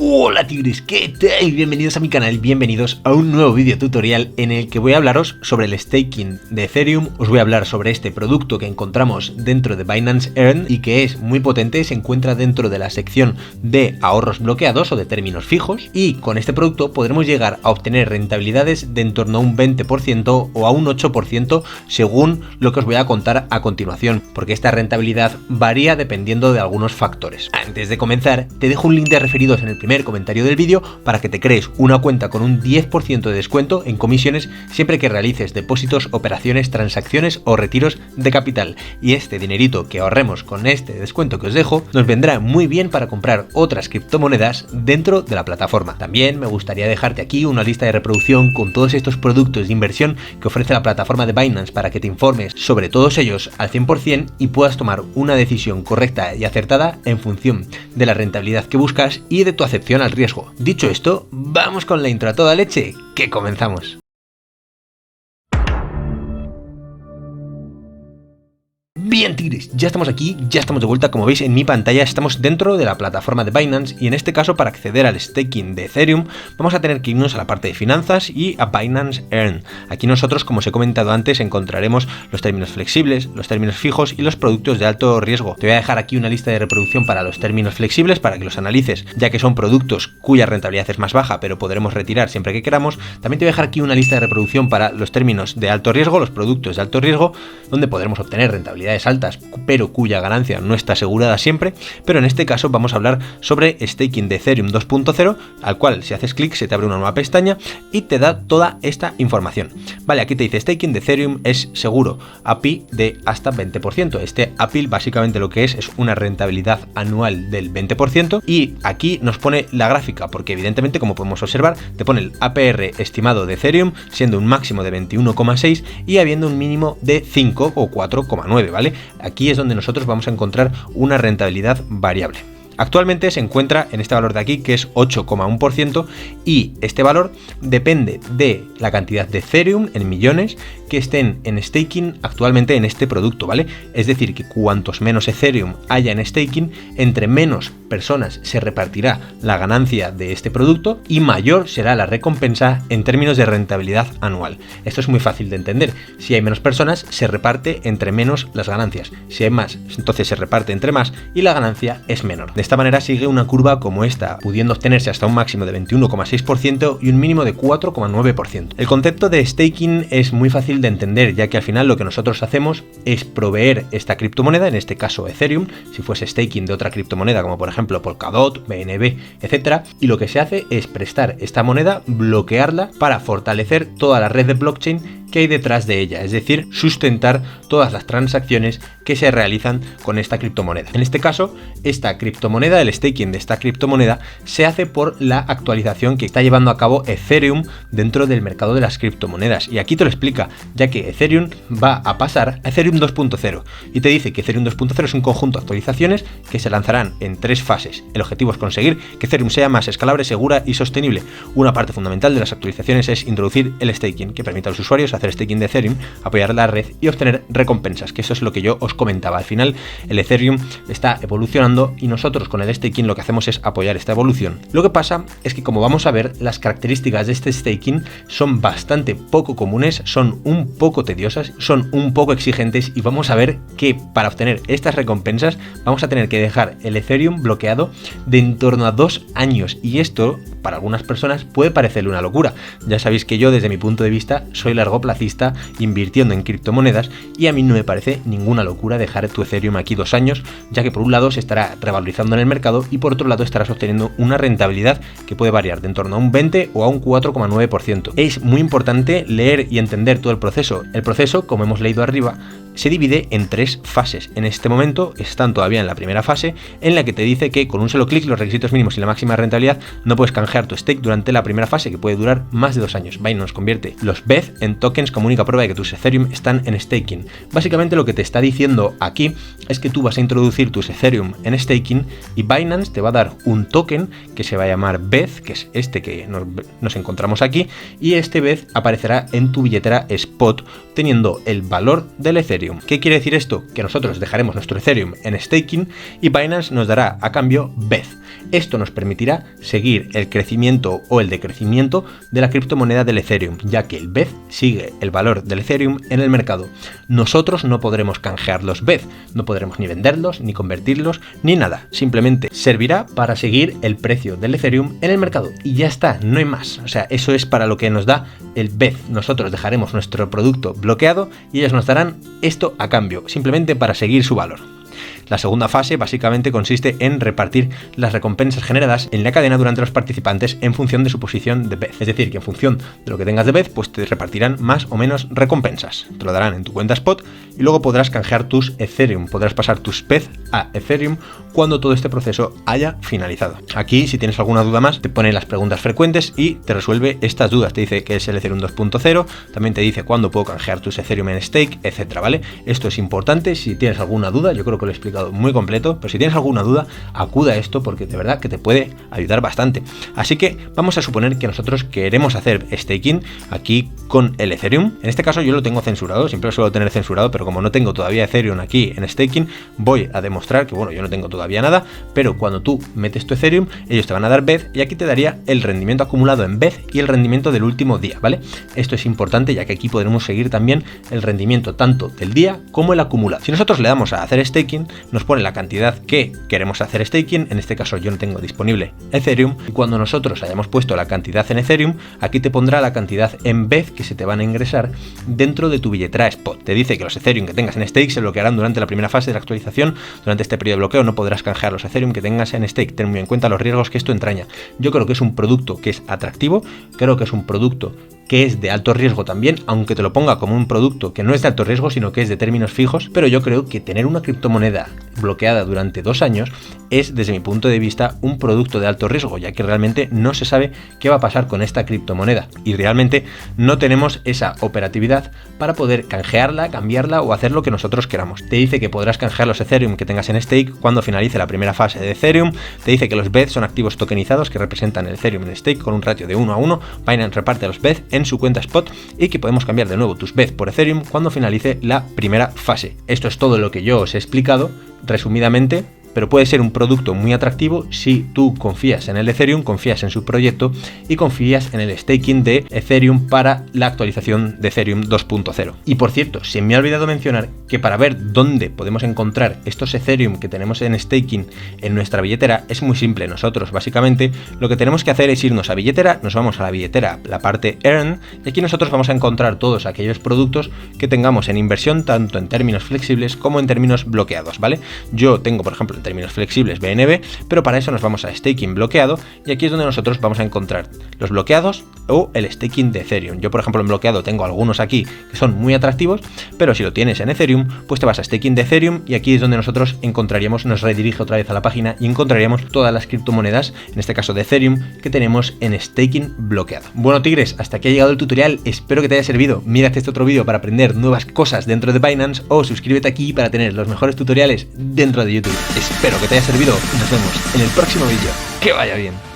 Hola tigres, ¿qué tal? Bienvenidos a mi canal, bienvenidos a un nuevo vídeo tutorial en el que voy a hablaros sobre el staking de Ethereum. Os voy a hablar sobre este producto que encontramos dentro de Binance Earn y que es muy potente, se encuentra dentro de la sección de ahorros bloqueados o de términos fijos, y con este producto podremos llegar a obtener rentabilidades de en torno a un 20% o a un 8% según lo que os voy a contar a continuación, porque esta rentabilidad varía dependiendo de algunos factores. Antes de comenzar, te dejo un link de referidos en el primer comentario del vídeo para que te crees una cuenta con un 10% de descuento en comisiones siempre que realices depósitos, operaciones, transacciones o retiros de capital. Y este dinerito que ahorremos con este descuento que os dejo nos vendrá muy bien para comprar otras criptomonedas dentro de la plataforma. También me gustaría dejarte aquí una lista de reproducción con todos estos productos de inversión que ofrece la plataforma de Binance para que te informes sobre todos ellos al 100% y puedas tomar una decisión correcta y acertada en función de la rentabilidad que buscas y de tu acepción al riesgo. Dicho esto, vamos con la intro a toda leche, que comenzamos. Bien tigres, ya estamos aquí, ya estamos de vuelta. Como veis en mi pantalla estamos dentro de la plataforma de Binance y en este caso para acceder al staking de Ethereum vamos a tener que irnos a la parte de finanzas y a Binance Earn. Aquí nosotros, como os he comentado antes, encontraremos los términos flexibles, los términos fijos y los productos de alto riesgo. Te voy a dejar aquí una lista de reproducción para los términos flexibles para que los analices, ya que son productos cuya rentabilidad es más baja pero podremos retirar siempre que queramos. También te voy a dejar aquí una lista de reproducción para los términos de alto riesgo, los productos de alto riesgo, donde podremos obtener rentabilidades altas pero cuya ganancia no está asegurada siempre. Pero en este caso vamos a hablar sobre staking de Ethereum 2.0, al cual si haces clic se te abre una nueva pestaña y te da toda esta información. Vale, aquí te dice staking de Ethereum es seguro, API de hasta 20%. Este API básicamente lo que es una rentabilidad anual del 20%, y aquí nos pone la gráfica porque evidentemente, como podemos observar, te pone el APR estimado de Ethereum siendo un máximo de 21,6 y habiendo un mínimo de 5 o 4,9, ¿vale? Aquí es donde nosotros vamos a encontrar una rentabilidad variable. Actualmente se encuentra en este valor de aquí, que es 8,1%, y este valor depende de la cantidad de Ethereum en millones que estén en staking actualmente en este producto, ¿vale? Es decir, que cuantos menos Ethereum haya en staking, entre menos personas se repartirá la ganancia de este producto y mayor será la recompensa en términos de rentabilidad anual. Esto es muy fácil de entender. Si hay menos personas, se reparte entre menos las ganancias. Si hay más, entonces se reparte entre más y la ganancia es menor. De esta manera sigue una curva como esta, pudiendo obtenerse hasta un máximo de 21,6% y un mínimo de 4,9%. El concepto de staking es muy fácil de entender, ya que al final lo que nosotros hacemos es proveer esta criptomoneda, en este caso Ethereum, si fuese staking de otra criptomoneda como por ejemplo Polkadot, BNB, etcétera, y lo que se hace es prestar esta moneda, bloquearla para fortalecer toda la red de blockchain que hay detrás de ella, es decir, sustentar todas las transacciones que se realizan con esta criptomoneda. En este caso, esta criptomoneda, el staking de esta criptomoneda, se hace por la actualización que está llevando a cabo Ethereum dentro del mercado de las criptomonedas. Y aquí te lo explica, ya que Ethereum va a pasar a Ethereum 2.0 y te dice que Ethereum 2.0 es un conjunto de actualizaciones que se lanzarán en 3 fases. El objetivo es conseguir que Ethereum sea más escalable, segura y sostenible. Una parte fundamental de las actualizaciones es introducir el staking, que permita a los usuarios hacer staking de Ethereum, apoyar la red y obtener recompensas, que eso es lo que yo os comentaba. Al final el Ethereum está evolucionando y nosotros con el staking lo que hacemos es apoyar esta evolución. Lo que pasa es que, como vamos a ver, las características de este staking son bastante poco comunes, son un poco tediosas, son un poco exigentes, y vamos a ver que para obtener estas recompensas vamos a tener que dejar el Ethereum bloqueado de en torno a 2 años, y esto para algunas personas puede parecerle una locura. Ya sabéis que yo, desde mi punto de vista, soy largoplacista invirtiendo en criptomonedas, y a mí no me parece ninguna locura dejar tu Ethereum aquí 2 años, ya que por un lado se estará revalorizando en el mercado y por otro lado estarás obteniendo una rentabilidad que puede variar de en torno a un 20 o a un 4,9%. Es muy importante leer y entender todo el proceso. El proceso, como hemos leído arriba, se divide en 3 fases. En este momento están todavía en la primera fase, en la que te dice que con un solo clic, los requisitos mínimos y la máxima rentabilidad, no puedes canjear tu stake durante la primera fase, que puede durar más de 2 años. Binance convierte los BET en tokens como única prueba de que tus Ethereum están en staking. Básicamente lo que te está diciendo aquí es que tú vas a introducir tus Ethereum en staking y Binance te va a dar un token que se va a llamar BET, que es este que nos encontramos aquí, y este BET aparecerá en tu billetera Spot teniendo el valor del Ethereum. ¿Qué quiere decir esto? Que nosotros dejaremos nuestro Ethereum en staking y Binance nos dará a cambio BET. Esto nos permitirá seguir el crecimiento o el decrecimiento de la criptomoneda del Ethereum, ya que el BED sigue el valor del Ethereum en el mercado. Nosotros no podremos canjear los BED, no podremos ni venderlos, ni convertirlos, ni nada. Simplemente servirá para seguir el precio del Ethereum en el mercado. Y ya está, no hay más. O sea, eso es para lo que nos da el BED. Nosotros dejaremos nuestro producto bloqueado y ellos nos darán esto a cambio, simplemente para seguir su valor. La segunda fase básicamente consiste en repartir las recompensas generadas en la cadena durante los participantes en función de su posición de BED. Es decir, que en función de lo que tengas de BED, pues te repartirán más o menos recompensas. Te lo darán en tu cuenta Spot y luego podrás canjear tus Ethereum, podrás pasar tus BED a Ethereum cuando todo este proceso haya finalizado. Aquí, si tienes alguna duda más, te pone las preguntas frecuentes y te resuelve estas dudas. Te dice que es el Ethereum 2.0, también te dice cuándo puedo canjear tus Ethereum en stake, etcétera, ¿vale? Esto es importante. Si tienes alguna duda, yo creo que lo he explicado muy completo, pero si tienes alguna duda, acuda a esto porque de verdad que te puede ayudar bastante. Así que vamos a suponer que nosotros queremos hacer staking aquí con el Ethereum. En este caso yo lo tengo censurado, siempre lo suelo tener censurado, pero como no tengo todavía Ethereum aquí en staking, voy a demostrar que bueno, yo no tengo todavía nada, pero cuando tú metes tu Ethereum, ellos te van a dar BED y aquí te daría el rendimiento acumulado en BED y el rendimiento del último día, ¿vale? Esto es importante ya que aquí podremos seguir también el rendimiento tanto del día como el acumulado. Si nosotros le damos a hacer staking, nos pone la cantidad que queremos hacer staking, en este caso yo no tengo disponible Ethereum, y cuando nosotros hayamos puesto la cantidad en Ethereum, aquí te pondrá la cantidad en BED que se te van a ingresar dentro de tu billetera Spot. Te dice que los Ethereum que tengas en stake se bloquearán durante la primera fase de la actualización. Durante este periodo de bloqueo no podrás canjear los Ethereum que tengas en stake. Ten muy en cuenta los riesgos que esto entraña. Yo creo que es un producto que es atractivo, creo que es un producto que es de alto riesgo también, aunque te lo ponga como un producto que no es de alto riesgo, sino que es de términos fijos, pero yo creo que tener una criptomoneda bloqueada durante 2 años es, desde mi punto de vista, un producto de alto riesgo, ya que realmente no se sabe qué va a pasar con esta criptomoneda y realmente no tenemos esa operatividad para poder canjearla, cambiarla o hacer lo que nosotros queramos. Te dice que podrás canjear los Ethereum que tengas en stake cuando finalice la primera fase de Ethereum, te dice que los BED son activos tokenizados que representan el Ethereum en stake con un ratio de 1 a 1, Binance reparte los BED en su cuenta Spot y que podemos cambiar de nuevo tus BED por Ethereum cuando finalice la primera fase. Esto es todo lo que yo os he explicado resumidamente, pero puede ser un producto muy atractivo si tú confías en el Ethereum, confías en su proyecto y confías en el staking de Ethereum para la actualización de Ethereum 2.0. Y por cierto, se me ha olvidado mencionar que para ver dónde podemos encontrar estos Ethereum que tenemos en staking en nuestra billetera es muy simple. Nosotros básicamente lo que tenemos que hacer es irnos a billetera, nos vamos a la billetera, la parte Earn, y aquí nosotros vamos a encontrar todos aquellos productos que tengamos en inversión tanto en términos flexibles como en términos bloqueados, ¿vale? Yo tengo, por ejemplo, en términos flexibles BNB, pero para eso nos vamos a staking bloqueado y aquí es donde nosotros vamos a encontrar los bloqueados o el staking de Ethereum. Yo, por ejemplo, en bloqueado tengo algunos aquí que son muy atractivos, pero si lo tienes en Ethereum, pues te vas a staking de Ethereum y aquí es donde nosotros encontraríamos, nos redirige otra vez a la página y encontraríamos todas las criptomonedas, en este caso de Ethereum, que tenemos en staking bloqueado. Bueno, tigres, hasta aquí ha llegado el tutorial, espero que te haya servido. Mírate este otro vídeo para aprender nuevas cosas dentro de Binance o suscríbete aquí para tener los mejores tutoriales dentro de YouTube. Espero que te haya servido y nos vemos en el próximo vídeo. ¡Que vaya bien!